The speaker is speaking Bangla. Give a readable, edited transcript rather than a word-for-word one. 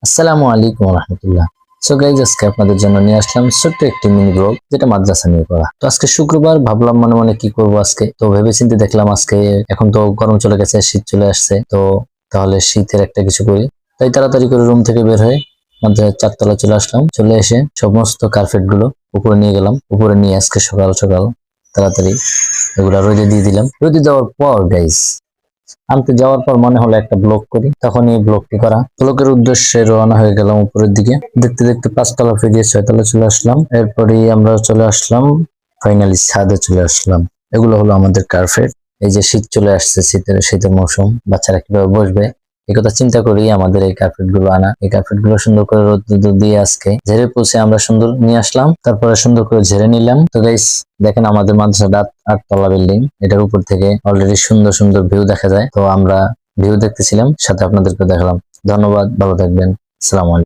আসসালামু আলাইকুম রহমতুল্লাহ। সো গাইজ, আজকে আপনাদের জন্য নিয়ে আসলাম ছোট্ট একটি মিনি ব্লগ, যেটা মাদ্রাসা নিয়ে করা। তো আজকে শুক্রবার, ভাবলাম মনে মনে কি করব আজকে। তো ভেবে চিন্তে দেখলাম আজকে এখন তো গরম চলে গেছে, শীত চলে আসছে, তো তাহলে শীতের একটা কিছু করি। তাই তাড়াতাড়ি করে রুম থেকে বের হয়ে আমাদের চারতলা চলে আসলাম। চলে এসে সমস্ত কার্পেট গুলো উপরে নিয়ে গেলাম। উপরে নিয়ে আজকে সকাল সকাল তাড়াতাড়ি এগুলা রোদে দিয়ে দিলাম। রোদে দেওয়ার পর গাইজ আনতে যাওয়ার পর মনে হলো একটা ব্লগ করি, তখন এই ব্লগটি করা। ব্লগের উদ্দেশ্যে রওনা হয়ে গেলাম উপরের দিকে। দেখতে দেখতে 5 তলা পেরিয়ে 6 তলা চলে আসলাম। এরপরই আমরা চলে আসলাম, ফাইনালি ছাদে চলে আসলাম। এগুলো হলো আমাদের কার্পেট। এই যে শীত চলে আসছে, শীতের মৌসুম, বাচ্চারা কিভাবে বসবে এই কথা চিন্তা করি আমাদের এই কার্পেট গুলো আনা। এই কার্পেট গুলো সুন্দর করে রোদ দিয়ে আজকে ঝেড়ে পুছে আমরা সুন্দর নিয়ে আসলাম। তারপরে সুন্দর করে ঝেড়ে নিলাম। তো গাইস, দেখেন আমাদের মাদ্রাসাটা 8 তলা বিল্ডিং। এটার উপর থেকে অলরেডি সুন্দর সুন্দর ভিউ দেখা যায়। তো আমরা ভিউ দেখতেছিলাম, সাথে আপনাদেরকে দেখালাম। ধন্যবাদ, ভালো থাকবেন। আসসালামু আলাইকুম।